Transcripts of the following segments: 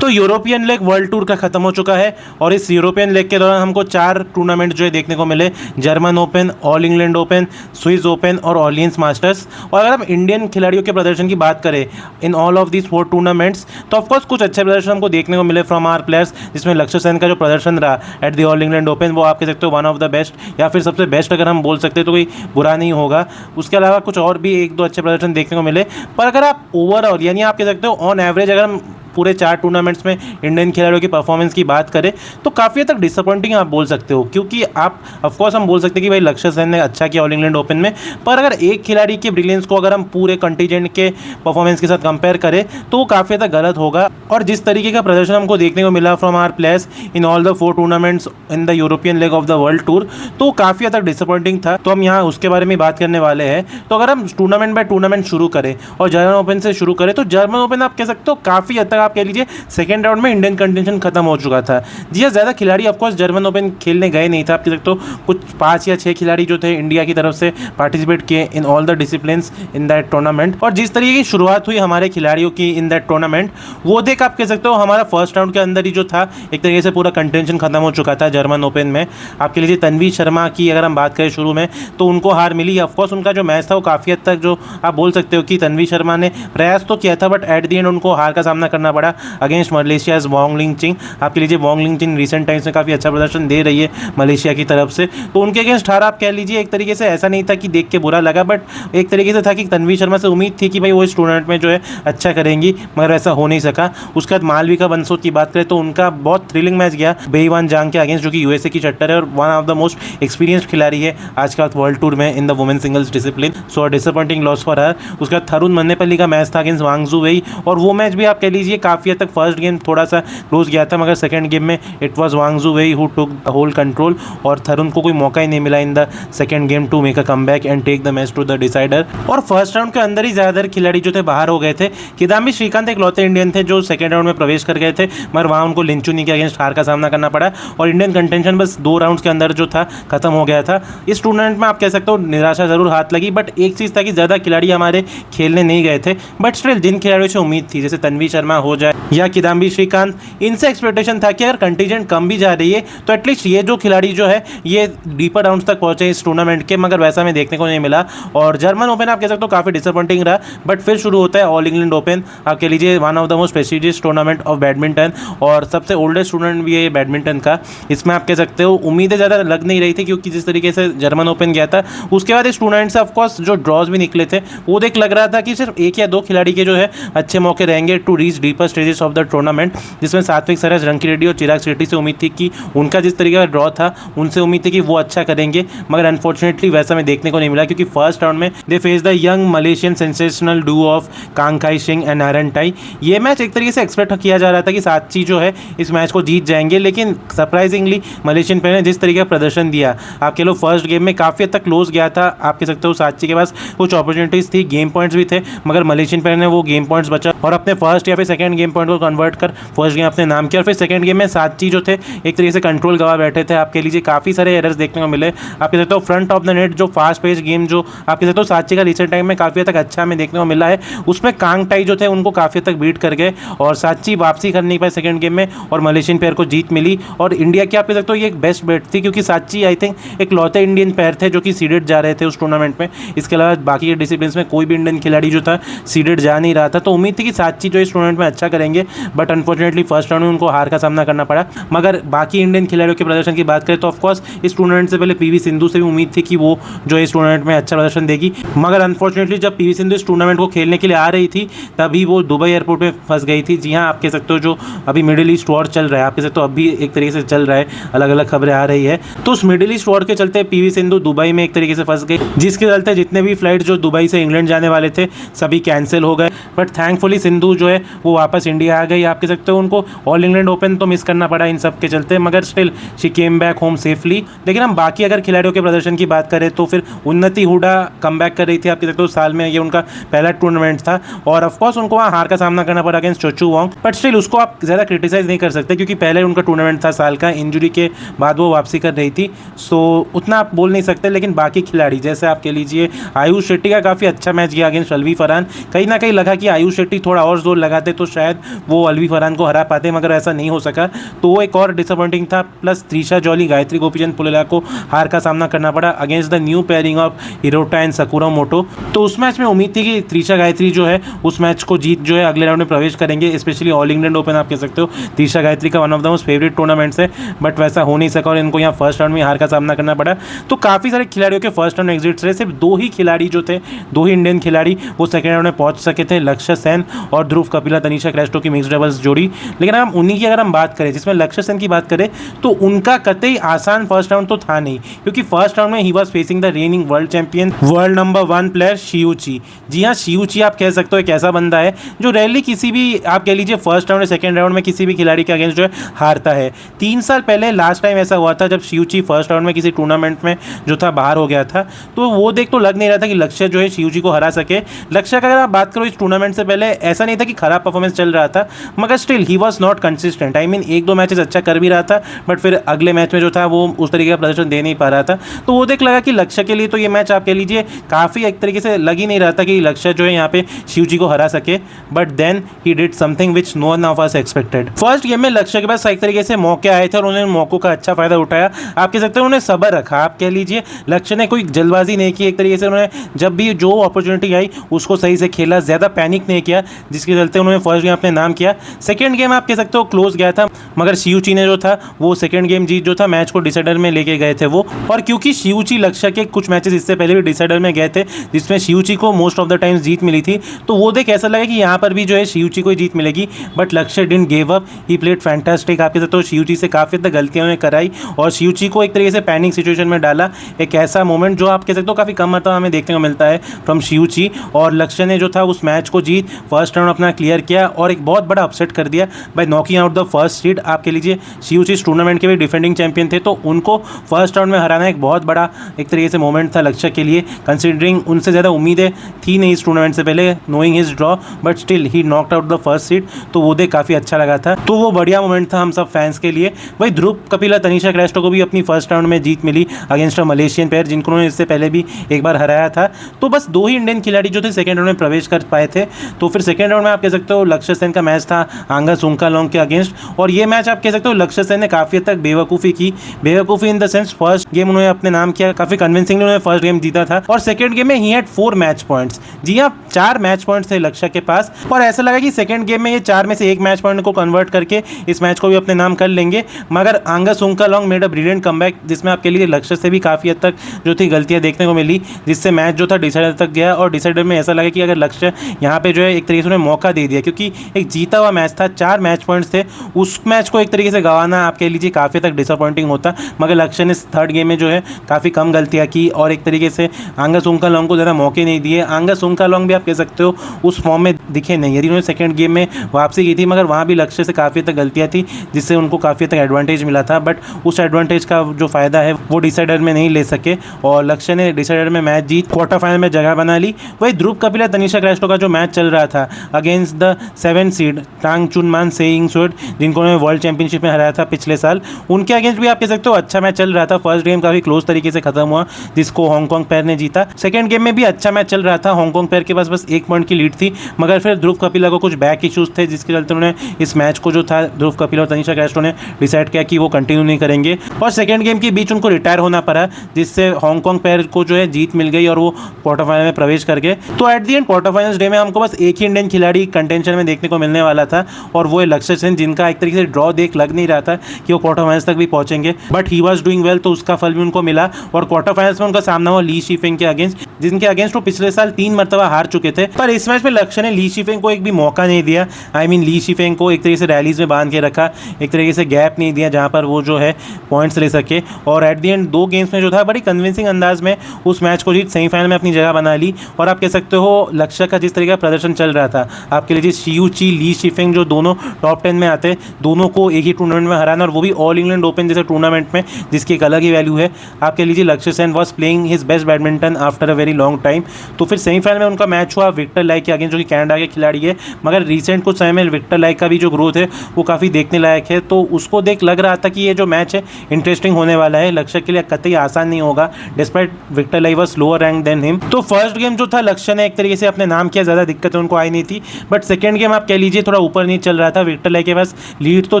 तो European leg world tour का खत्म हो चुका है और इस यूरोपियन लेग के दौरान हमको 4 टूर्नामेंट जो है देखने को मिले, German open, all England open, Swiss open और ऑलियंस मास्टर्स। और अगर हम इंडियन खिलाड़ियों के प्रदर्शन की बात करें in all of these 4 tournaments, तो ऑफकोर्स कुछ अच्छे प्रदर्शन हमको देखने को मिले फ्रॉम आवर प्लेयर्स, जिसमें लक्ष्य सेन का जो प्रदर्शन रहा at the all England open वो आप कह सकते हो वन ऑफ द बेस्ट या फिर सबसे बेस्ट अगर हम बोल सकते हैं तो कोई बुरा नहीं होगा। उसके अलावा कुछ और भी 1-2 अच्छे प्रदर्शन देखने को मिले, पर अगर आप ओवरऑल यानी आप कह सकते हो ऑन एवरेज अगर हम पूरे 4 टूर्नामेंट्स में इंडियन खिलाड़ियों की परफॉर्मेंस की बात करें तो काफ़ी हद तक डिसअपॉइंटिंग आप बोल सकते हो, क्योंकि आप ऑफकोर्स हम बोल सकते हैं कि भाई लक्ष्य सेन ने अच्छा किया ऑल इंग्लैंड ओपन में, पर अगर एक खिलाड़ी के ब्रिलियंस को अगर हम पूरे कंटीजेंट के परफॉर्मेंस के साथ कंपेयर करें तो वो काफ़ी हद तक गलत होगा। और जिस तरीके का प्रदर्शन हमको देखने को मिला from our players in all the 4 tournaments in the European leg of the world tour, तो काफ़ी हद तक डिसअपॉइंटिंग था। तो हम यहाँ उसके बारे में बात करने वाले हैं। तो अगर हम टूर्नामेंट बाय टूर्नामेंट शुरू करें और जर्मन ओपन से शुरू करें तो जर्मन ओपन आप कह सकते हो काफ़ी हद तक आप कह लीजिए सेकेंड राउंड में इंडियन कंटेंशन खत्म हो चुका था। जी हाँ, ज़्यादा खिलाड़ी ऑफकोर्स जर्मन ओपन खेलने गए नहीं थे, आप कह सकते हो कुछ 5 या 6 खिलाड़ी जो थे इंडिया की तरफ से पार्टिसिपेट किए इन all the disciplines in that tournament. और जिस तरीके की शुरुआत हुई हमारे खिलाड़ियों की इन दैट टूर्नामेंट, वो देख आप कह सकते हो हमारा फर्स्ट राउंड के अंदर ही जो था एक तरीके से पूरा कंटेंशन खत्म हो चुका था जर्मन ओपन में। आपके लिए तन्वी शर्मा की अगर हम बात करें शुरू में तो उनको हार मिली। ऑफकोर्स उनका जो मैच था वो काफ़ी हद तक जो आप बोल सकते हो कि तन्वी शर्मा ने प्रयास तो किया था, बट एट दी एंड उनको हार का सामना करना पड़ा अगेंस्ट मलेशिया वॉन्ग लिंगचिंग। आपके लीजिए वॉन्ग लिंगचिंग रिसेंट टाइम्स में काफ़ी अच्छा प्रदर्शन दे रही है मलेशिया की तरफ से, तो उनके अगेंस्ट हार आप कह लीजिए एक तरीके से ऐसा नहीं था कि देख के बुरा लगा, बट एक तरीके से था कि तन्वी शर्मा से उम्मीद थी कि भाई वो इस टूर्नामेंट में जो है अच्छा करेंगी, मगर ऐसा हो नहीं सका। उसके बाद मालविका बंसोद की बात करें तो उनका बहुत थ्रिलिंग मैच गया बेईवान जांग के अगेंस्ट, जो कि यूएसए की शट्टर है और one of the most experienced खिलाड़ी है आज का वर्ल्ड टूर में in the women singles discipline. So disappointing loss for her. उसके बाद थरुन मन्नेपल्ली का मैच था अगेंस्ट वांग जू वेई, और वो मैच भी आप कह लीजिए काफ़ी हद तक फर्स्ट गेम थोड़ा सा क्लोज गया था, मगर सेकंड गेम में it was Wang Zu Wei who took the whole control, और थरुन को कोई मौका ही नहीं मिला in the second game to make a comeback and take the match to the decider. और फर्स्ट राउंड के अंदर ही ज़्यादातर खिलाड़ी जो थे बाहर हो गए थे। किदाम्बी श्रीकांत एक लौते इंडियन थे जो सेकंड राउंड में प्रवेश कर गए थे, मगर वहाँ उनको लिंचुनी के अगेंस्ट हार का सामना करना पड़ा और इंडियन कंटेंशन बस 2 राउंड्स के अंदर जो था खत्म हो गया था। इस टूर्नामेंट में आप कह सकते हो निराशा जरूर हाथ लगी, बट एक चीज़ था कि ज़्यादा खिलाड़ी हमारे खेलने नहीं गए थे, बट स्टिल जिन खिलाड़ियों से उम्मीद थी जैसे तन्वी शर्मा हो जाए या किदाम्बी श्रीकांत, इनसे एक्सपेक्टेशन था कि अगर कंटीजेंट कम भी जा रही है तो एटलीस्ट ये जो खिलाड़ी जो है ये डीपर राउंड्स तक पहुंचे इस टूर्नामेंट के, मगर वैसा हमें देखने को नहीं मिला। और जर्मन ओपन आप कह सकते हो काफ़ी डिसअपॉइंटिंग रहा, बट फिर शुरू होता है ऑल इंग्लैंड ओपन। आप कह लीजिए one of the most prestigious tournament of badminton और सबसे ओल्डेस्ट टूर्नामेंट भी है बैडमिंटन का। इसमें आप कह सकते हो उम्मीदें ज़्यादा लग नहीं रही थी, क्योंकि जिस तरीके से जर्मन ओपन गया था उसके बाद इस टूर्नामेंट से ऑफकोर्स जो ड्रॉज भी निकले थे वो देख लग रहा था कि सिर्फ 1 या 2 खिलाड़ी के जो है अच्छे मौके रहेंगे to reach deeper stages of the tournament, जिसमें सात्विक साईराज, रंकी रेड्डी और चिराग शेट्टी से उम्मीद थी कि उनका जिस तरीके का ड्रॉ था उनसे उम्मीद थी कि वो अच्छा करेंगे, मगर अनफॉर्चुनेटली वैसा हमें देखने को नहीं मिला, क्योंकि फर्स्ट राउंड में they face the young Malaysian sensational duo of Kang Khai Xing and नारायण टाई। ये मैच एक तरीके से एक्सपेक्ट किया जा रहा था कि साची जो है इस मैच को जीत जाएंगे, लेकिन सरप्राइजिंगली मलेशियन प्लेयर ने जिस तरीके का प्रदर्शन दिया, आप कह लो फर्स्ट गेम में काफ़ी हद तक क्लोज गया था। आप कह सकते हो साची के पास कुछ अपॉर्चुनिटीज़ थी, गेम पॉइंट्स भी थे, मगर मलेशियन प्लेयर ने वो गेम पॉइंट्स बचा और अपने फर्स्ट या फिर सेकंड गेम पॉइंट को कन्वर्ट कर फर्स्ट गेम अपने नाम किया, और फिर सेकंड गेम में साची जो थे एक तरीके से कंट्रोल गवा बैठे थे। आप कह लीजिए काफ़ी सारे एरर्स देखने को मिले। आप कह सकते हो फ्रंट ऑफ द नेट जो फास्ट पेस गेम जो आप कह सकते हो साची का रिसेंट टाइम में काफ़ी हद तक अच्छा हमें देखने को मिला है, उसमें कांग टाई जो थे उनको काफ़ी हद तक बीट कर गए और साची वापसी कर नहीं पाए सेकंड गेम में और मलेशियन पेयर को जीत मिली। और इंडिया की आप कह सकते हो ये एक बेस्ट बेट थी, क्योंकि साची आई थिंक एक लौते इंडियन पेयर थे जो कि सीडेड जा रहे थे उस टूर्नामेंट में। इसके अलावा बाकी के डिसिप्लिन में कोई भी इंडियन खिलाड़ी जो था सीडेड जा नहीं रहा था, तो उम्मीद थी कि साची जो इस टूर्नामेंट में अच्छा करेंगे, बट अनफॉर्चुनेटली फर्स्ट राउंड में उनको हार का सामना करना पड़ा। मगर बाकी इंडियन खिलाड़ियों के प्रदर्शन की बात करें तो ऑफकोर्स इस टूर्नामेंट से पहले पीवी सिंधु से भी उम्मीद थी कि वो जो इस टूर्नामेंट में अच्छा प्रदर्शन देगी, मगर अनफॉर्चुनेटली जब पीवी सिंधु इस टूर्नामेंट को खेलने के लिए आ रही थी तभी वो दुबई एयरपोर्ट में फंस गई थी। जी हाँ, आप कह सकते हो जो अभी मिडिल ईस्ट वॉर चल रहा है, आप कह सकते हो अभी एक तरीके से चल रहा है, अलग अलग खबरें आ रही है, तो उस मिडिल ईस्ट वॉर के चलते पीवी सिंधु दुबई में एक तरीके से फंस गई, जिसके चलते जितने भी फ्लाइट जो दुबई से इंग्लैंड जाने वाले थे सभी कैंसिल हो गए। बट थैंकफुली सिंधु जो है वो वापस इंडिया आ गई। आप कह सकते हो उनको ऑल इंग्लैंड ओपन तो मिस करना पड़ा इन सब के चलते, मगर still she came back home safely. लेकिन हम बाकी अगर खिलाड़ियों के प्रदर्शन की बात करें तो फिर उन्नति हुडा कम बैक कर रही थी। आप कह सकते हो साल में ये उनका पहला टूर्नामेंट था और ऑफकोर्स उनको वहाँ हार का सामना करना पड़ा अगेंस्ट चोचू वोंग, बट स्टिल उसको आप ज़्यादा क्रिटिसाइज नहीं कर सकते, क्योंकि पहले उनका टूर्नामेंट था साल का, इंजरी के बाद वो वापसी कर रही थी, सो उतना आप बोल नहीं सकते। लेकिन बाकी खिलाड़ी जैसे आप कह लीजिए आयुष शेट्टी का काफ़ी अच्छा मैच गया अगेंस्ट अलवी फरहान, कहीं ना कहीं लगा कि आयुष शेट्टी थोड़ा और जोर लगाते तो शायद वो अलवी फरहान को हरा पाते, मगर ऐसा नहीं हो सका, तो वो एक और डिसअपॉइंटिंग था। प्लस त्रिशा जॉली, गायत्री गोपीचंद पुलेला को हार का सामना करना पड़ा against the new pairing of Hirota and Sakuramoto. तो उस मैच में उम्मीद थी कि त्रिशा गायत्री जो है उस मैच को जीत जो है अगले राउंड में प्रवेश करेंगे। स्पेशली ऑल इंग्लैंड ओपन आप कह सकते हो त्रिशा गायत्री का one of the most favourite tournaments है, बट वैसा हो नहीं सका और इनको यहाँ फर्स्ट राउंड में हार का सामना करना पड़ा। तो काफ़ी सारे खिलाड़ियों के फर्स्ट राउंड एग्जिट्स रहे, सिर्फ 2 ही खिलाड़ी जो थे, 2 ही इंडियन खिलाड़ी वो सेकेंड राउंड में पहुंच सके थे, लक्ष्य सेन और ध्रुव कपिला तनिषा क्रेस्टो की मिक्स्ड डबल्स जोड़ी। लेकिन हम उन्हीं की अगर हम बात करें, जिसमें लक्ष्य सेन की बात करें, तो उनका कतई आसान फर्स्ट राउंड तो था नहीं, क्योंकि फर्स्ट राउंड में ही was facing the reigning world champion, world number 1 player Shi Yuqi. जी हाँ, शियूची आप कह सकते हो एक ऐसा बंदा है जो रैली किसी भी आप कह लीजिए फर्स्ट राउंड या सेकंड राउंड में किसी भी खिलाड़ी के अगेंस्ट जो है हारता है। 3 साल पहले लास्ट टाइम ऐसा हुआ था जब शियूची फर्स्ट राउंड में किसी टूर्नामेंट में जो था बाहर हो गया था, तो वो देख तो लग नहीं रहा था कि लक्ष्य जो है शियूची को हरा सके। लक्ष्य का अगर आप बात करो इस टूर्नामेंट से पहले, ऐसा नहीं था कि खराब परफॉर्मेंस चल रहा था, मगर still he was not consistent. I mean 1-2 matches अच्छा कर भी रहा था, बट फिर अगले मैच में जो था वो उस तरीके का प्रदर्शन दे नहीं पा रहा था। तो वो देख लगा कि लक्ष्य के लिए तो ये मैच आप कह लीजिए काफ़ी एक तरीके से लग ही नहीं रहा था कि लक्ष्य जो है यहाँ पे शिवजी को हरा सके, but then he did something which no one of us expected. First game में लक्ष्य के पास एक तरीके से मौके आए थे और उन्होंने मौकों का अच्छा फायदा उठाया। आप कह सकते हैं उन्होंने सब्र रखा, आप कह लीजिए लक्ष्य ने कोई जल्दबाजी नहीं की, एक तरीके से उन्होंने जब भी जो अपॉर्चुनिटी आई उसको सही से खेला, ज़्यादा पैनिक नहीं किया, जिसके चलते उन्होंने फर्स्ट गेम अपने नाम किया। सेकेंड गेम आप कह सकते हो क्लोज गया था, मगर शियूची ने जो था वो सेकेंड गेम जीत जो था मैच को डिसाइडर में लेके गए थे वो। और क्योंकि शियूची लक्ष्य के कुछ मैचेस इससे पहले भी डिसाइडर में गए थे जिसमें शियूची को मोस्ट ऑफ द टाइम्स जीत मिली थी, तो वो देख ऐसा लगा कि यहाँ पर भी जो है शियूची को जीत मिलेगी, बट लक्ष्य didn't give up, he played fantastic. आप कह सकते हो शियूची से काफ़ी ज़्यादा गलतियां उन्होंने कराई और शियूची को एक तरीके से पैनिक सिचुएशन में डाला। एक ऐसा मोमेंट जो आप कह सकते हो काफ़ी कम मतलब हमें देखने को मिलता है फ्रॉम शियूची, और लक्ष्य ने जो था उस मैच को जीत फर्स्ट राउंड अपना क्लियर किया और एक बहुत बड़ा अपसेट कर दिया by knocking out the first seed. आप कह लीजिए शियूची इस टूर्नामेंट के भी डिफेंडिंग चैंपियन थे, तो उनको फर्स्ट राउंड में हराना एक बहुत बड़ा एक तरीके से मोमेंट था लक्ष्य के लिए, कंसिडरिंग उनसे ज़्यादा उम्मीदें थी नहीं इस टूर्नामेंट से पहले, knowing his draw, but still he knocked out the first seed. तो वो देख काफ़ी अच्छा लगा था, तो वो बढ़िया मोमेंट था हम सब फैंस के लिए। वही ध्रुव कपिला तनिषा क्रेस्टो को भी अपनी फर्स्ट राउंड में जीत मिली अगेंस्ट अ मलेशियन प्लेयर जिनको उन्होंने इससे पहले भी एक बार हराया था। तो बस 2 ही इंडियन खिलाड़ी जो थे सेकंड राउंड में प्रवेश कर पाए थे। तो फिर सेकंड राउंड में आप कह सकते हो लक्ष्य सेन का मैच था आंगा सुंकालोंग के अगेंस्ट, और ये मैच आप कह सकते हो लक्ष्य सेन ने काफ़ी हद तक बेवकूफ़ी की, बेवकूफ़ी in the sense first game उन्होंने अपने नाम किया, काफ़ी कन्विंसिंगली उन्होंने फर्स्ट गेम जीता था, और सेकंड गेम में ही हैड 4 मैच पॉइंट्स। जी हाँ, 4 मैच पॉइंट्स थे लक्ष्य के पास, और ऐसा लगा कि सेकंड गेम में ये 4 में से 1 मैच पॉइंट को कन्वर्ट करके इस मैच को भी अपने नाम कर लेंगे, मगर आंगा सुंकालोंग मेड अ ब्रिलियंट कमबैक जिसमें आपके लिए लक्ष्य से भी काफ़ी हद तक जो थी गलतियां देखने को मिली, जिससे मैच जो था डिसाइडर तक गया, और डिसाइडर में ऐसा लगा कि अगर लक्ष्य यहाँ पे जो है एक तरीके से उन्हें मौका दे दिया, क्योंकि एक जीता हुआ मैच था, 4 मैच पॉइंट्स थे, उस मैच को एक तरीके से गंवाना आप कह लीजिए काफ़ी तक डिसअपॉइंटिंग होता, मगर लक्ष्य ने थर्ड गेम में जो है काफ़ी कम गलतियाँ की और एक तरीके से आंगा सुंकालोंग को ज़्यादा मौके नहीं दिए। आंगा सुंकालोंग भी आप कह सकते हो उस फॉर्म में दिखे नहीं, यदि उन्होंने सेकंड गेम में वापसी की थी, मगर वहाँ भी लक्ष्य से काफ़ी तक गलतियाँ थी जिससे उनको काफ़ी तक एडवांटेज मिला था, बट उस एडवांटेज का जो फ़ायदा है वो डिसाइडर में नहीं ले सके और लक्ष्य ने डिसाइडर में मैच जीत क्वार्टर फाइनल में जगह बना ली। वही ध्रुव कपिला तनिषा क्रेस्टो का जो मैच चल रहा था अगेंस्ट द 7 सीड टांग चुनमान सेइंग स्वेट जिनको उन्होंने वर्ल्ड चैंपियनशिप में हराया था पिछले साल, उनके अगेंस्ट भी आप कह सकते हो अच्छा मैच चल रहा था। फर्स्ट गेम काफ़ी क्लोज तरीके से खत्म हुआ जिसको हांगकांग पेयर ने जीता। सेकंड गेम में भी अच्छा मैच चल रहा था, हांगकांग पेयर के पास बस 1 पॉइंट की लीड थी, मगर फिर ध्रुव कपिला को कुछ बैक इश्यूज थे जिसके चलते उन्होंने इस मैच को जो था ध्रुव कपिला और तनिषा क्रेस्टो ने डिसाइड किया कि वो कंटिन्यू नहीं करेंगे और सेकंड गेम के बीच उनको रिटायर होना पड़ा, जिससे हांगकांग पेयर को जो है जीत मिल गई और वो क्वार्टर फाइनल में प्रवेश कर गए। तो at the and quarter finals day में हमको बस एक ही इंडियन खिलाड़ी कंटेंशन में देखने को मिलने वाला था और वो है लक्ष्य सेन, जिनका एक तरीके से ड्रॉ देख लग नहीं रहा था कि वो क्वार्टर फाइनल्स तक भी पहुंचेंगे, but he was doing well, तो उसका फल भी उनको मिला और क्वार्टर फाइनल्स में उनका सामना हुआ ली शिफेंग के अगेंस्ट, जिनके अगेंस्ट वो पिछले साल 3 मरतबा हार चुके थे। पर इस मैच में लक्ष्य ने ली शिफेंग को एक भी मौका नहीं दिया। आई मीन ली शिफेंग को एक तरीके से रैलीज में बांध के रखा, एक तरीके से गैप नहीं दिया जहाँ पर वो जो है पॉइंट्स ले सके और एट दी एंड 2 गेम्स में जो था बड़ी कन्विंसिंग अंदाज में उस मैच को जीत सेमीफाइनल में अपनी जगह बना ली। और आप कह सकते हो लक्ष्य का जिस तरीके का प्रदर्शन चल रहा था, आप कह लीजिए शियूची ली शिफेंग जो दोनों टॉप 10 में आते, दोनों को एक ही टूर्नामेंट में हराना और वो भी ऑल इंग्लैंड ओपन जैसे टूर्नामेंट में जिसकी एक अलग ही वैल्यू है। आप कह लीजिए लक्ष्य Sen was playing his best badminton after a very long time. तो फिर सेमीफाइनल में उनका मैच हुआ विक्टर लाइक के अगेंस्ट, जो कि कनाडा के खिलाड़ी है, मगर रिसेंट कुछ समय में विक्टर लाइक का भी जो ग्रोथ है वो काफ़ी देखने लायक है। तो उसको देख लग रहा था कि ये जो मैच है इंटरेस्टिंग होने वाला है, लक्ष्य के लिए कतई आसान नहीं होगा despite Victor like was lower rank than him. तो फर्स्ट गेम जो था लक्ष्य ने एक तरीके से अपने नाम किया, ज़्यादा दिक्कतें उनको आई नहीं थी, बट सेकंड गेम आप कह लीजिए थोड़ा ऊपर नहीं चल रहा था, विक्टर लाई के पास लीड तो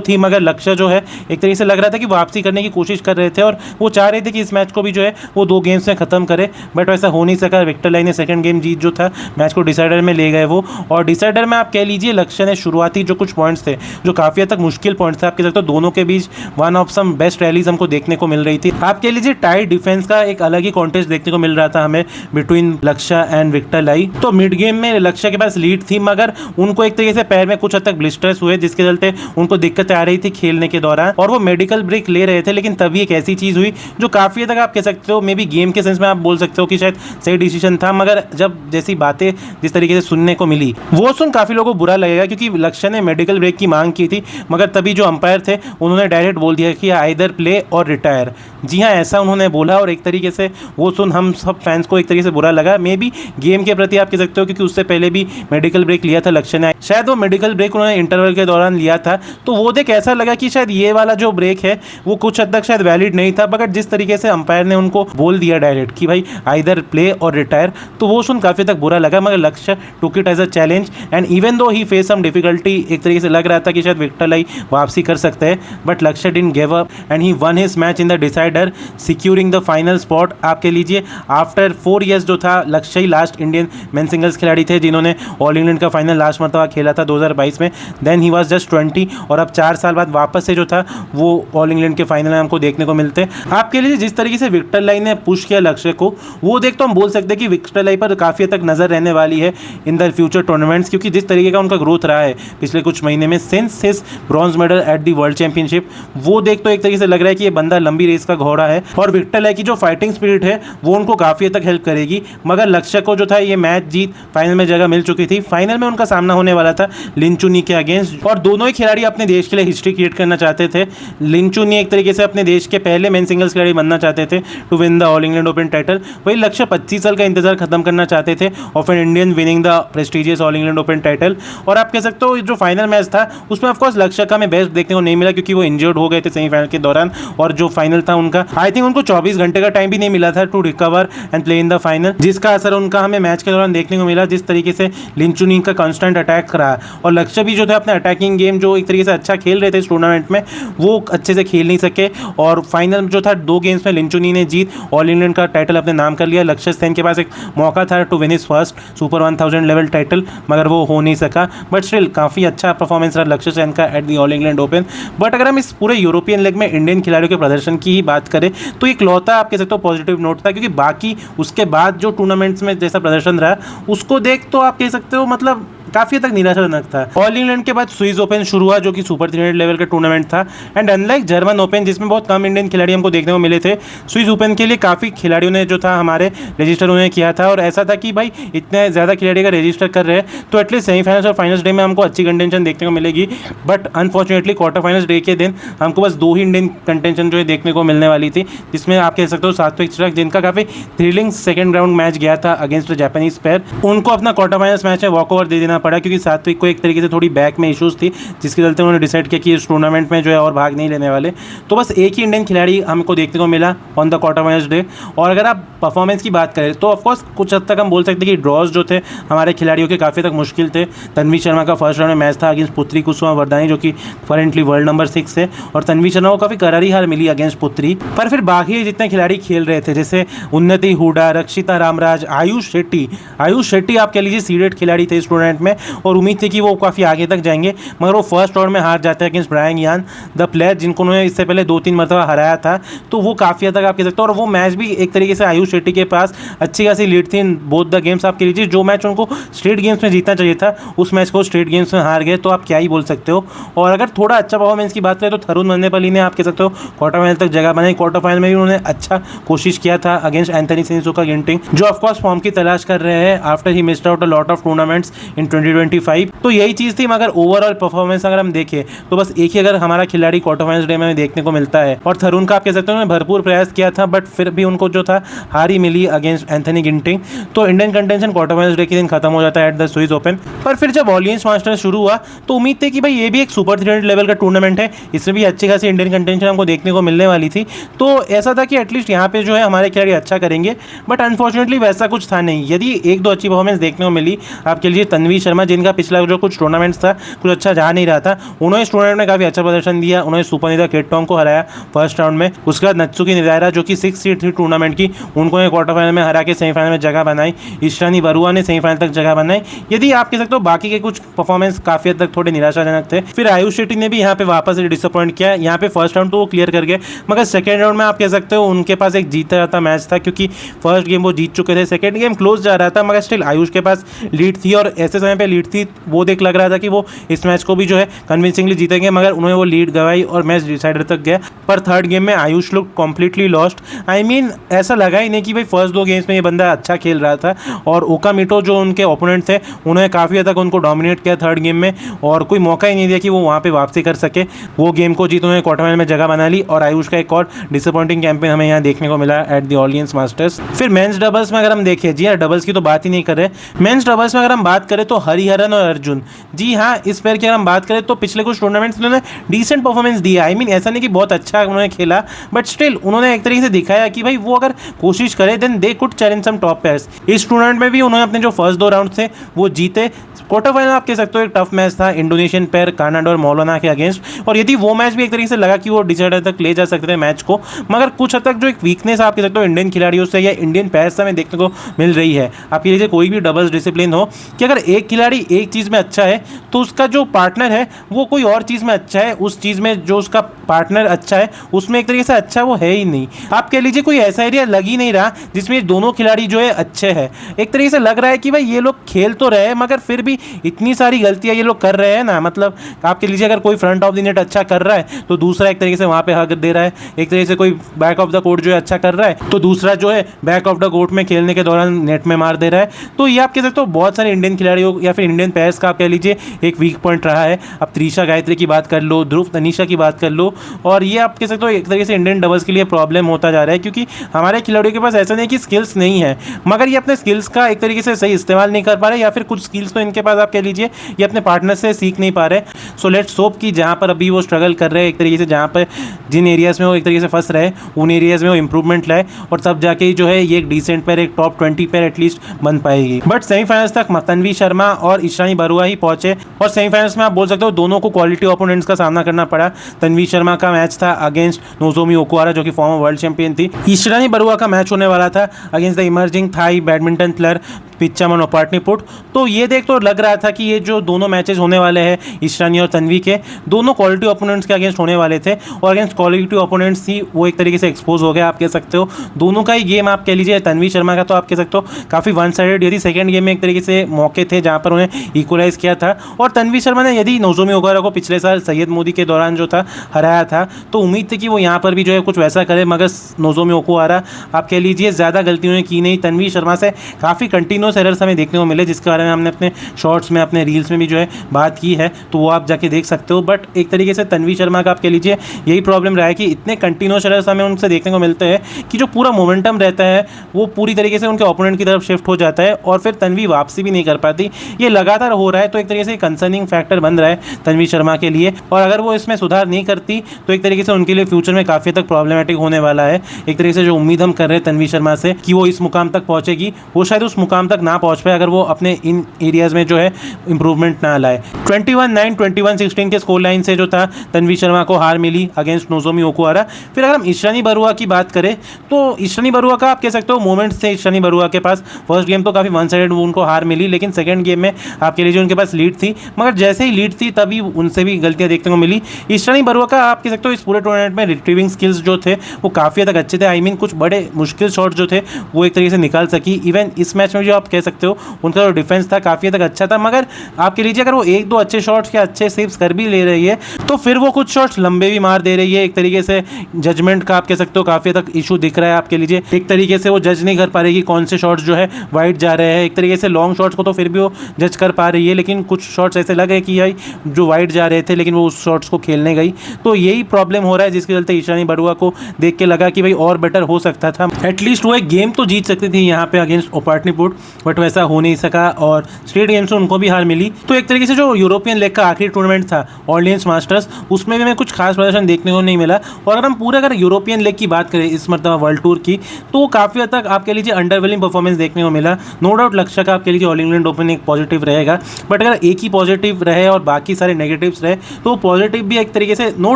थी, मगर लक्ष्य जो है एक तरीके से लग रहा था कि वापसी करने की कोशिश कर रहे थे और वो चाह रहे थे कि इस मैच को भी जो है वो 2 गेम्स में खत्म करे, बट वैसा हो नहीं सका। विक्टर लाई ने सेकंड गेम जीत जो था मैच को डिसाइडर में ले गए वो, और डिसाइडर में आप कह लीजिए लक्ष्य ने शुरुआती जो कुछ पॉइंट्स थे जो काफ़ी हद तक मुश्किल पॉइंट्स थे, आप कह सकते हो दोनों के बीच one of some best rallies हमको देखने को मिल रही थी। आप कह लीजिए टाइट डिफेंस का एक अलग ही कॉन्टेस्ट देखने को मिल रहा था हमें बिटवीन लक्ष्य एंड विक्टर लाई। तो मिड गेम में लक्ष्य के पास लीड थी, मगर उनको एक तरीके से पैर में कुछ हद तक ब्लिस्टर्स हुए जिसके चलते उनको दिक्कतें आ रही थी खेलने के दौरान, और वो मेडिकल ब्रेक ले रहे थे। लेकिन तभी एक ऐसी चीज़ हुई जो काफ़ी हद तक आप कह सकते हो मे बी गेम के सेंस में आप बोल सकते हो कि शायद सही डिसीजन था, मगर जब जैसी बातें जिस तरीके से सुनने को मिली वो सुन काफ़ी लोगों को बुरा लगेगा, क्योंकि लक्ष्य ने मेडिकल ब्रेक की मांग की थी, मगर तभी जो अंपायर थे उन्होंने डायरेक्ट बोल दिया कि आइदर प्ले और रिटायर। जी हाँ, ऐसा उन्होंने बोला, और एक तरीके से वो सुन हम सब फैंस को एक तरीके से बुरा लगा, मे बी गेम के प्रति आप कह सकते हो, क्योंकि उससे पहले भी मेडिकल ब्रेक लिया था लक्ष्य ने, शायद वो मेडिकल ब्रेक उन्होंने इंटरवल के दौरान लिया था, तो वो देख ऐसा लगा कि शायद ये वाला जो ब्रेक है वो कुछ हद तक शायद वैलिड नहीं था। मगर जिस तरीके से अंपायर ने उनको बोल दिया डायरेक्ट कि भाई आइदर प्ले और रिटायर, तो वो सुन काफ़ी तक बुरा लगा, मगर Lakshya took it as a challenge and even though he face some difficulty, एक तरीके से लग रहा था कि शायद विक्टर लाई वापसी कर सकते हैं, बट लक्ष्य didn't give up and he one his match in the decider securing the final spot. आप कह लीजिए आफ्टर 4 ईयर्स जो था लक्ष्य ही लास्ट इंडियन मेन सिंगल्स खिलाड़ी थे जिन्होंने ऑल इंग्लैंड का फाइनल लास्ट मरतबा खेला था 2022 में, देन ही वाज जस्ट 20, और अब 4 साल बाद वापस से जो था वो ऑल इंग्लैंड के फाइनल में हमको देखने को मिलते हैं। आप कह लीजिए जिस तरीके से विक्टर लाई ने पुश किया लक्ष्य को, वो देख तो हम बोल सकते हैं कि विक्टर लाई पर काफ़ी हद तक नज़र रहने वाली है इन द फ्यूचर टूर्नामेंट्स, क्योंकि जिस तरीके का उनका ग्रोथ रहा है पिछले कुछ महीने में since his bronze medal at the world championship, वो देख तो एक तरीके से लग रहा है कि ये बंदा लंबी रेस का घोड़ा है, और विक्टर लाई की जो फाइटिंग स्पिरिट है वो उनको काफ़ी हद तक हेल्प करेगी। मगर लक्ष्य को जो था ये मैच जीत फाइनल में जगह मिल चुकी थी, फाइनल में उनका सामना होने वाला था लिन चुनी के अगेंस्ट, और दोनों ही खिलाड़ी अपने देश के लिए हिस्ट्री क्रिएट करना चाहते थे। लिन चुनी एक तरीके से अपने देश के पहले मेन सिंगल्स खिलाड़ी बनना चाहते थे to win the all England open title, वही लक्ष्य 25 साल का इंतजार खत्म करना चाहते थे of an Indian winning the prestigious all England open title. और आप कह सकते हो जो फाइनल मैच था उसमें ऑफकोर्स लक्ष्य का हमें बेस्ट देखने को नहीं मिला, क्योंकि वो इंजर्ड हो गए थे सेमीफाइनल के दौरान, और जो फाइनल था उनका आई थिंक उनको 24 घंटे का टाइम भी नहीं मिला था to recover and play in the final, जिसका असर उनका हमें मैच के दौरान देखने को मिला। जिस तरीके से लिन चुनी का कांस्टेंट अटैक रहा, और लक्ष्य भी जो था अपने अटैकिंग गेम जो एक तरीके से अच्छा खेल रहे थे इस टूर्नामेंट में, वो अच्छे से खेल नहीं सके, और फाइनल जो था 2 गेम्स में लिन चुनी ने जीत ऑल इंग्लैंड का टाइटल अपने नाम कर लिया। लक्ष्य सेन के पास एक मौका था to win his first super 1000 level title, मगर वो हो नहीं सका, बट स्टिल काफ़ी अच्छा परफॉर्मेंस रहा लक्ष्य सेन का at the all England open. But अगर हम इस पूरे यूरोपियन लीग में इंडियन खिलाड़ियों के प्रदर्शन की ही बात करें तो एक लौता आप कह सकते हो पॉजिटिव नोट था, क्योंकि बाकी उसके बाद जो टूर्नामेंट्स में जैसा प्रदर्शन रहा उसको देख तो आप कह सकते हो मतलब काफ़ी तक निराशाजनक था। ऑल इंग्लैंड के बाद स्विस ओपन शुरू हुआ जो कि सुपर 300 लेवल का टूर्नामेंट था, एंड अनलाइक जर्मन ओपन जिसमें बहुत कम इंडियन खिलाड़ी हमको देखने को मिले थे, स्विस ओपन के लिए काफ़ी खिलाड़ियों ने जो था हमारे रजिस्टर उन्होंने किया था, और ऐसा था कि भाई इतने ज़्यादा खिलाड़ी अगर रजिस्टर कर रहे हैं तो एटलीस्ट सेमीफाइनल्स और फाइनल्स डे में हमको अच्छी कंटेंशन देखने को मिलेगी। But unfortunately quarter finals day के दिन हमको बस 2 ही इंडियन कंटेंशन जो है देखने को मिलने वाली थी, जिसमें आप कह सकते हो सात्विक चिराग जिनका काफ़ी थ्रिलिंग सेकंड राउंड मैच गया था अगेंस्ट जापानीज पेयर, उनको अपना क्वार्टर फाइनल्स मैच में वॉक ओवर दे देना पड़ा, क्योंकि सात्विक को एक तरीके से थोड़ी बैक में इश्यूज थी, जिसके चलते उन्होंने डिसाइड किया कि इस टूर्नामेंट में जो है और भाग नहीं लेने वाले। तो बस एक ही इंडियन खिलाड़ी हमको देखने को मिला on the quarter finals day. और अगर आप परफॉर्मेंस की बात करें तो ऑफकोर्स कुछ हद तक हम बोल सकते हैं कि ड्रॉज जो थे हमारे खिलाड़ियों के काफ़ी तक मुश्किल थे। तन्वी शर्मा का फर्स्ट राउंड में मैच था अगेंस्ट पुत्री कुसुमा वर्दानी जो कि करेंटली वर्ल्ड नंबर 6 है, और तन्वी शर्मा को काफ़ी करारी हार मिली अगेंस्ट पुत्री। पर फिर बाकी जितने खिलाड़ी खेल रहे थे जैसे उन्नति हुडा, रक्षिता रामराज, आयुष शेट्टी आप कह लीजिए सीडेड खिलाड़ी थे इस टूर्नामेंट में, और उम्मीद थी कि वो काफ़ी आगे तक जाएंगे, मगर वो फर्स्ट राउंड में हार जाते हैं अगेंस्ट ब्रायन यान द प्लेयर जिनको उन्होंने इससे पहले 2-3 मरतबा हराया था। तो वो काफ़ी हद तक आप कह सकते हो, और वो मैच भी एक तरीके से आयुष शेट्टी के पास अच्छी खासी लीड थी इन बोथ द गेम्स। आप कह लीजिए जो मैच उनको स्टेट गेम्स में जीतना चाहिए था उस मैच को स्टेट गेम्स में हार गए, तो आप क्या ही बोल सकते हो। और अगर थोड़ा अच्छा परफॉर्मेंस की बात करें तो थरुण मन्नेपल्ली ने आप कह सकते हो क्वार्टर फाइनल तक जगह बनाई। क्वार्टर फाइनल में भी उन्होंने अच्छा कोशिश किया था अगेंस्ट एंथनी सिनिसुका गिंटिंग जो ऑफकोर्स फॉर्म की तलाश कर रहे हैं after he missed out a lot of tournaments in 2025। तो यही चीज़ थी, मगर ओवरऑल परफॉर्मेंस अगर हम देखें तो बस एक ही अगर हमारा खिलाड़ी क्वार्टर फाइनल डे में देखने को मिलता है, और थरुण का आप कह सकते हो उन्होंने भरपूर प्रयास किया था, बट फिर भी उनको जो था हार ही मिली अगेंस्ट एंथनी गिंटिंग। तो Indian contention quarter final day के दिन खत्म हो जाता है एट द स्विस ओपन। पर फिर जब ऑलियंस मास्टर्स शुरू हुआ तो उम्मीद थी कि भाई ये भी एक सुपर 300 लेवल का टूर्नामेंट है, इसमें भी अच्छी खासी इंडियन कंटेंशन हमको देखने को मिलने वाली थी। तो ऐसा था कि एटलीस्ट यहाँ पे जो है हमारे खिलाड़ी अच्छा करेंगे, बट अनफॉर्चुनेटली वैसा कुछ था नहीं। यदि 1-2 अच्छी परफॉर्मेंस देखने को मिली, आप कह लीजिए तन्वी शर्मा जिनका पिछला जो कुछ टूर्नामेंट्स था कुछ अच्छा जा नहीं रहा था। उन्होंने इस टूर्नामेंट में काफ़ी अच्छा प्रदर्शन दिया, उन्होंने सुपर निदा केटोंग को हराया फर्स्ट राउंड में। उसके बाद नत्सुकी निरायरा जो कि 6 सीड थी टूर्नामेंट की, उनको क्वार्टर फाइनल में हरा के सेमीफाइनल में जगह बनाई। ईशानी बरुआ ने सेमीफाइनल तक जगह बनाई। यदि आप कह सकते हो बाकी के कुछ परफॉर्मेंस काफ़ी हद तक थोड़े निराशाजनक थे। फिर आयुष शेट्टी ने भी यहाँ पे वापस डिसअपॉइंट किया। यहाँ पे फर्स्ट राउंड तो वो क्लियर कर गए, मगर सेकेंड राउंड में आप कह सकते हो उनके पास एक जीता जाता मैच था, क्योंकि फर्स्ट गेम वो जीत चुके थे, सेकेंड गेम क्लोज जा रहा था, मगर स्टिल आयुष के पास लीड थी और ऐसे समय पे लीड थी वो देख लग रहा था कि वो इस मैच को भी जो है कन्विंसिंगली जीतेंगे, मगर उन्होंने वो लीड गवाई और मैच डिसाइडर तक गया। पर थर्ड गेम में आयुष लुक कम्प्लीटली लॉस्ट। आई मीन ऐसा लगा ही नहीं कि भाई फर्स्ट 2 गेम्स में ये बंदा अच्छा खेल रहा था, और ओकामिटो जो उनके ओपोनेंट थे उन्होंने काफ़ी हद तक उनको डोमिनेट किया थर्ड गेम में, और कोई मौका ही नहीं दिया कि वो वहाँ पे वापसी कर सके। वो गेम को जीत उन्होंने क्वार्टर फाइनल में जगह बना ली, और आयुष का एक और डिसअपॉइंटिंग कैंपेन हमें यहाँ देखने को मिला एट द ऑलियंस मास्टर्स। फिर मेंस डबल्स में अगर हम देखें, जी हाँ डबल्स की तो बात ही नहीं कर रहे, मेंस डबल्स में अगर हम बात करें तो हरिहरन और अर्जुन, जी हाँ इस पेयर की अगर हम बात करें तो पिछले कुछ टूर्नामेंट्स में उन्होंने डिसेंट परफॉर्मेंस दिया। आई मीन ऐसा नहीं कि बहुत अच्छा उन्होंने खेला, बट स्टिल उन्होंने एक तरीके से दिखाया कि भाई वो अगर कोशिश करे then they could challenge some top pairs. इस टूर्नामेंट में भी उन्होंने अपने जो फर्स्ट 2 राउंड थे वो जीते। क्वार्टर फाइनल आप कह सकते हो एक टफ मैच था इंडोनेशियन पेयर कानाडा और मौलाना के अगेंस्ट, और यदि वो मैच भी एक तरीके से लगा कि वो डिसाइडर तक ले जा सकते थे मैच को, मगर कुछ हद तक जो एक वीकनेस आप कह सकते हो इंडियन खिलाड़ियों से या इंडियन पेयर्स में देखने को मिल रही है। आप कह लीजिए कोई भी डबल्स डिसिप्लिन हो कि अगर एक खिलाड़ी एक चीज़ में अच्छा है तो उसका जो पार्टनर है वो कोई और चीज़ में अच्छा है, उस चीज़ में जो उसका पार्टनर अच्छा है उसमें एक तरीके से अच्छा वो है ही नहीं। आप कह लीजिए कोई ऐसा एरिया लग ही नहीं रहा जिसमें ये दोनों खिलाड़ी जो है अच्छे हैं। एक तरीके से लग रहा है कि भाई ये लोग खेल तो रहे हैं मगर फिर भी इतनी सारी गलतियां ये लोग कर रहे हैं ना, मतलब आप कह लीजिए अगर कोई फ्रंट ऑफ द नेट अच्छा कर रहा है तो दूसरा एक तरीके से वहाँ पे हक दे रहा है, एक तरीके से कोई बैक ऑफ द कोर्ट जो है अच्छा कर रहा है तो दूसरा जो है बैक ऑफ द कोर्ट में खेलने के दौरान नेट में मार दे रहा है। तो ये आप कह सकते हो बहुत सारे इंडियन खिलाड़ियों या फिर इंडियन प्लेयर्स का आप कह लीजिए एक वीक पॉइंट रहा है। अब त्रिशा गायत्री की बात कर लो, ध्रुव तनिषा की बात कर लो, और ये आप कह सकते हो एक तरीके से इंडियन डबल्स के लिए प्रॉब्लम होता जा रहा है, क्योंकि हमारे खिलाड़ियों के पास ऐसा नहीं कि स्किल्स नहीं है, मगर ये अपने स्किल्स का एक तरीके से सही इस्तेमाल नहीं कर पा रहे, या फिर कुछ स्किल्स तो इनके पास आप कह लीजिए ये अपने पार्टनर से सीख नहीं पा रहे। सो लेट्स होप कि जहाँ पर अभी वो स्ट्रगल कर रहे हैं एक तरीके से, जहाँ पर जिन एरियाज़ में वो एक तरीके से फंस रहे उन एरियाज़ में वो इंप्रूवमेंट लाए, और तब जाके जो है ये एक डिसेंट पेयर, एक टॉप 20 पेयर एटलीस्ट बन पाएगी। बट सेमीफाइनल्स तक तन्वी शर्मा और ईशानी बरुआ ही पहुंचे, और सेमीफाइनल्स में आप बोल सकते हो दोनों को क्वालिटी ओपोनेंट्स का सामना करना पड़ा। तन्वी शर्मा का मैच था अगेंस्ट नोजोमी ओकुहारा जो कि फॉर्मर वर्ल्ड चैंपियन थी। ईशानी बरुआ का मैच होने वाला था against the emerging Thai badminton player Pitchamon और पाटनीपुट। तो ये देख तो लग रहा था कि ये जो दोनों मैचेस होने वाले हैं ईशानी और तन्वी के, दोनों क्वालिटी ओपोनेंट्स के अगेंस्ट होने वाले थे, और अगेंस्ट क्वालिटी ओपोनेंट्स ही वो एक तरीके से एक्सपोज हो गए आप कह सकते हो। दोनों का ही गेम आप कह लीजिए, तन्वी शर्मा का तो आप कह सकते हो काफ़ी वन साइडेड, यदि सेकंड गेम में एक तरीके से मौके थे जहाँ पर उन्हें इक्वलाइज किया था, और तन्वी शर्मा ने यदि नोजोमी ओकुहारा को पिछले साल सैयद मोदी के दौरान जो था हराया था, तो उम्मीद थी कि वो यहाँ पर भी जो है कुछ वैसा करे, मगर नोजोमी ओकुहारा आप कह लीजिए ज़्यादा गलती उन्होंने की नहीं। तन्वी शर्मा से काफ़ी कंटिन्यूस एरर्स हमें देखने को मिले, जिसके बारे में हमने अपने शॉर्ट्स में अपने रील्स में भी जो है बात की है, तो वो आप जाके देख सकते हो। बट एक तरीके से तन्वी शर्मा का आप कह लीजिए यही प्रॉब्लम रहा है कि इतने कंटिन्यूस एरर्स हमें उनसे देखने को मिलते हैं कि जो पूरा मोमेंटम रहता है वो पूरी तरीके से उनके ओपोनेंट की तरफ शिफ्ट हो जाता है, और फिर तन्वी वापसी भी नहीं कर पाती। ये लगातार हो रहा है, तो एक तरीके से कंसर्निंग फैक्टर बन रहा है तन्वी शर्मा के लिए, और अगर वो इसमें सुधार नहीं करती तो एक तरीके से उनके लिए फ्यूचर में काफ़ी तक प्रॉब्लमेटिक होने वाला है। एक तरीके से जो उम्मीद हम कर रहे हैं तन्वी शर्मा से कि वो इस मुकाम तक पहुंचेगी, वो शायद उस मुकाम तक ना पहुंच पाए अगर वो अपने इन एरियाज़ में जो है इंप्रूवमेंट ना लाए। 21-9 21-16 के स्कोर लाइन से जो था तन्वी शर्मा को हार मिली अगेंस्ट नोजोमी ओकुहारा। फिर अगर हम ईशानी बरुआ की बात करें तो ईशानी बरुआ का आप कह सकते हो मोमेंट्स थे ईशानी बरुआ के पास। फर्स्ट गेम तो काफ़ी वन साइडेड उनको हार मिली, लेकिन सेकंड गेम में आप कह लीजिए उनके पास लीड थी, मगर जैसे ही लीड थी तभी उनसे भी गलतियां देखने को मिली। ईशानी बरुआ का आप कह सकते हो इस पूरे टूर्नामेंट में रिट्रीविंग स्किल्स जो थे वो काफ़ी हद तक अच्छे थे। आई मीन कुछ बड़े मुश्किल शॉट जो थे वो एक तरीके से निकाल सकी। इवन इस मैच में जो आप कह सकते हो उनका जो डिफेंस था काफ़ी हद तक अच्छा था, मगर आप कह लीजिए अगर वो एक दो अच्छे शॉट्स या अच्छे सेव्स कर भी ले रही है तो फिर वो कुछ शॉट्स लंबे भी मार दे रही है। एक तरीके से जजमेंट का आप कह सकते हो काफ़ी हद तक इशू दिख रहा है। आप कह लीजिए एक तरीके से वो जज नहीं कर पा रही कि कौन से शॉट्स जो है वाइड जा रहे हैं। एक तरीके से लॉन्ग शॉट्स को तो फिर भी वो जज कर पा रही है, लेकिन कुछ शॉट्स ऐसे लगे कि भाई जो वाइड जा रहे थे लेकिन वो उस शॉट्स को खेलने गई। तो यही प्रॉब्लम हो रहा है, जिसके चलते ईशानी बरुआ को देख के लगा कि भाई और बेटर हो सकता था, एटलीस्ट वो एक गेम तो जीत सकती थी यहाँ पे अगेंस्ट पाटनीपुट। बट वैसा हो नहीं सका और स्टेट गेम्स में उनको भी हार मिली। तो एक तरीके से जो यूरोपियन लेग का आखिरी टूर्नामेंट था ऑर्लियंस मास्टर्स, उसमें भी हमें कुछ खास प्रदर्शन देखने को नहीं मिला। और अगर हम पूरा अगर यूरोपियन लेग की बात करें इस मरतबा वर्ल्ड टूर की, तो काफ़ी हद तक आप कह लीजिए अंडरवेलिंग परफॉर्मेंस देखने को मिला। नो डाउट लक्ष्य का आप कह लीजिए ऑल इंग्लैंड ओपन एक पॉजिटिव रहेगा, बट अगर एक ही पॉजिटिव रहे और बाकी सारे नेगेटिव्स रहे तो पॉजिटिव भी एक तरीके से नो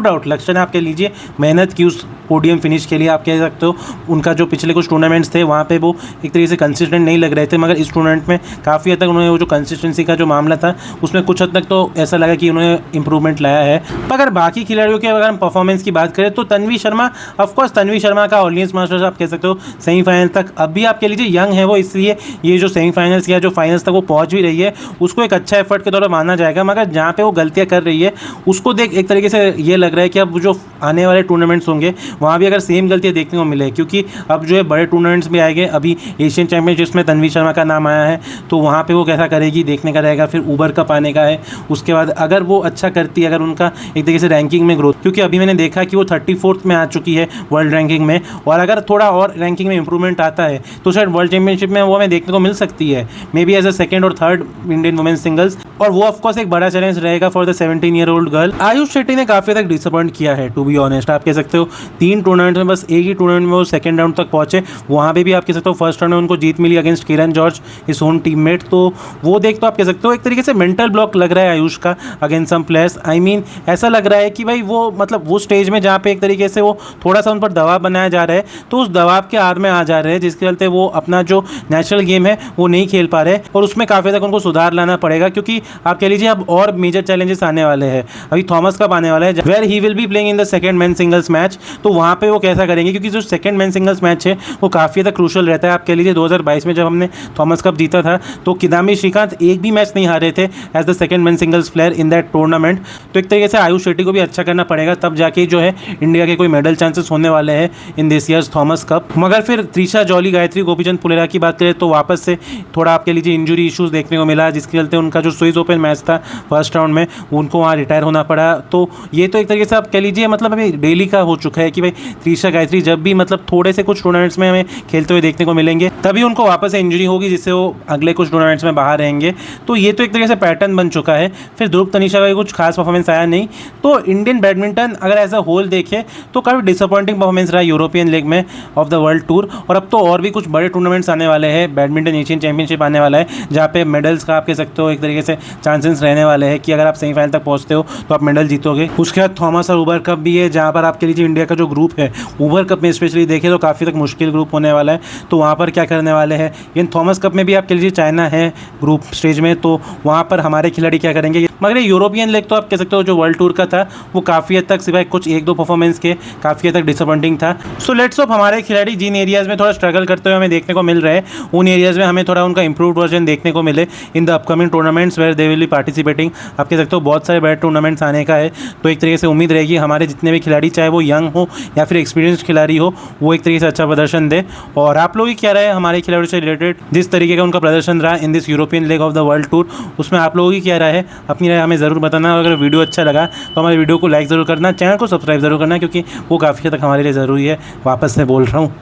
डाउट लक्ष्य ने आप कह लीजिए मेहनत की उस पोडियम फिनिश के लिए। आप कह सकते हो उनका जो पिछले कुछ टूर्नामेंट्स थे वहाँ पे वो एक तरीके से कंसिस्टेंट नहीं लग रहे थे, मगर इस टूर्नामेंट में काफ़ी हद तक उन्होंने वो जो कंसिस्टेंसी का जो मामला था उसमें कुछ हद तक तो ऐसा लगा कि उन्होंने इंप्रूवमेंट लाया है। अगर बाकी खिलाड़ियों के अगर हम परफॉर्मेंस की बात करें तो तन्वी शर्मा, ऑफकोर्स तन्वी शर्मा का ऑर्लियंस मास्टर्स आप कह सकते हो सेमीफाइनल तक, अभी आप कह लीजिए यंग है वो, इसलिए ये जो सेमीफाइनल्स या जो फाइनल्स तक वो पहुँच भी रही है उसको एक अच्छा एफर्ट के दौरान माना जाएगा। मगर जहाँ पे वो गलतियाँ कर रही है उसको देख एक तरीके से ये लग रहा है कि अब जो आने वाले टूर्नामेंट्स होंगे वहाँ भी अगर सेम गलतियाँ देखने को मिले, क्योंकि अब जो है बड़े टूर्नामेंट्स भी आएंगे। अभी एशियन चैंपियनशिप्स में तन्वी शर्मा का नाम आया है तो वहाँ पे वो कैसा करेगी देखने का रहेगा। फिर ऊबर कप आने का है, उसके बाद अगर वो अच्छा करती है, अगर उनका एक तरीके से रैंकिंग में ग्रोथ, क्योंकि अभी मैंने देखा कि वो 34th में आ चुकी है वर्ल्ड रैंकिंग में, और अगर थोड़ा और रैंकिंग में इंप्रूवमेंट आता है तो शायद वर्ल्ड चैंपियनशिप में वो हमें देखने को मिल सकती है, may be as a second और थर्ड इंडियन वुमेन्स सिंगल्स। और वो ऑफकोर्स एक बड़ा चैलेंज रहेगा for the 17-year-old girl. Ayush Shetty ने काफ़ी तक डिसअपॉइंट किया है टू बी ऑनेस्ट। आप कह सकते हो 3 टूर्नामेंट में बस एक ही टूर्नामेंट में वो सेकंड राउंड तक पहुंचे, वहाँ पे भी आप कह सकते हो फर्स्ट राउंड में उनको जीत मिली अगेंस्ट किरण जॉर्ज, इस ओन टीममेट। तो वो देख तो आप कह सकते हो एक तरीके से मेंटल ब्लॉक लग रहा है आयुष का against some players. I mean ऐसा लग रहा है कि भाई वो मतलब वो स्टेज में जहाँ पे एक तरीके से वो थोड़ा सा उन पर दबाव बनाया जा रहा है तो उस दबाव के आड़ में आ जा रहे हैं, जिसके चलते वो अपना जो नेचुरल गेम है वो नहीं खेल पा रहे, और उसमें काफ़ी तक उनको सुधार लाना पड़ेगा। क्योंकि आप कह लीजिए अब और मेजर चैलेंजेस आने वाले हैं। अभी थॉमस कप आने वाला है where he will be playing in the second men singles match, तो वहाँ पे वो कैसा करेंगे, क्योंकि जो सेकंड मेन सिंगल्स मैच है वो काफ़ी तक क्रूशल रहता है। आप कह लीजिए 2022 में जब हमने थॉमस कप जीता था तो किदाम्बी श्रीकांत एक भी मैच नहीं हारे थे as the second men singles player in that tournament. तो एक तरीके से आयुष शेट्टी को भी अच्छा करना पड़ेगा, तब जाके जो है इंडिया के कोई मेडल चांसेस होने वाले हैं in this years Thomas cup. मगर फिर त्रिशा जॉली, गायत्री गोपीचंद पुलेरा की बात करें तो वापस से थोड़ा आप कह लीजिए इंजरी इशूज़ देखने को मिला, जिसके चलते उनका जो स्विस ओपन मैच था फर्स्ट राउंड में उनको वहाँ रिटायर होना पड़ा। तो ये तो एक तरीके से आप कह लीजिए मतलब अभी डेली का हो चुका है कि भाई त्रिशा गायत्री जब भी मतलब थोड़े से कुछ टूर्नामेंट्स में हमें खेलते हुए देखने को मिलेंगे तभी उनको वापस से इंजरी होगी, जिससे वो अगले कुछ टूर्नामेंट्स में बाहर रहेंगे। तो ये तो एक तरीके से पैटर्न बन चुका है। फिर ध्रुव तनिषा का कुछ खास परफॉर्मेंस आया नहीं। तो इंडियन बैडमिंटन अगर एज अ होल देखें तो काफ़ी डिसअपॉइंटिंग परफॉर्मेंस रहा यूरोपियन लीग में ऑफ द वर्ल्ड टूर। और अब तो और भी कुछ बड़े टूर्नामेंट्स आने वाले हैं, बैडमिंटन एशियन चैंपियनशिप आने वाला है जहाँ पे मेडल्स का आप कह सकते हो एक तरीके से चांसेस रहने वाले हैं कि अगर आप सेमीफाइनल तक पहुँचते हो तो आप मेडल जीतोगे। उसके बाद थॉमस और ऊबर कप भी है जहाँ पर आप कह लीजिए इंडिया का जो ग्रुप है ऊबर कप में स्पेशली देखें तो काफ़ी तक मुश्किल ग्रुप होने वाला है। तो वहाँ पर क्या करने वाले हैं, इन थॉमस कप में भी आप कह लीजिए चाइना है ग्रुप स्टेज में, तो वहाँ पर हमारे खिलाड़ी क्या करेंगे। मगर ये यूरोपियन लीग तो आप कह सकते हो जो वर्ल्ड टूर का था वो काफ़ी हद तक सिवाय कुछ 1-2 परफॉर्मेंस के काफ़ी हद तक डिसअपॉइंटिंग था। सो लेट्स होप हमारे खिलाड़ी जिन एरियाज़ में थोड़ा स्ट्रगल करते हुए हमें देखने को मिल रहे हैं उन एरियाज़ में हमें थोड़ा उनका इंप्रूव्ड वर्जन देखने को मिले in the upcoming tournaments where they will be participating. आप कह सकते हो बहुत सारे बड़े टूर्नामेंट्स आने का है, तो एक तरीके से उम्मीद रहेगी हमारे जितने भी खिलाड़ी चाहे वो यंग हो या फिर एक्सपीरियंस्ड खिलाड़ी हो वो एक तरीके से अच्छा प्रदर्शन दे। और आप लोग ही क्या रहे हमारे खिलाड़ियों से रिलेटेड, जिस तरीके का उनका प्रदर्शन रहा in this European league of the world tour, उसमें आप लोगों की क्या राय है, अपनी राय हमें ज़रूर बताना। और अगर वीडियो अच्छा लगा तो हमारे वीडियो को लाइक ज़रूर करना, चैनल को सब्सक्राइब ज़रूर करना, क्योंकि वो काफ़ी हद तक हमारे लिए ज़रूरी है। वापस से बोल रहा हूँ,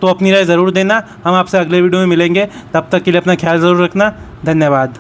तो अपनी राय ज़रूर देना। हम आपसे अगले वीडियो में मिलेंगे, तब तक के लिए अपना ख्याल ज़रूर रखना। धन्यवाद।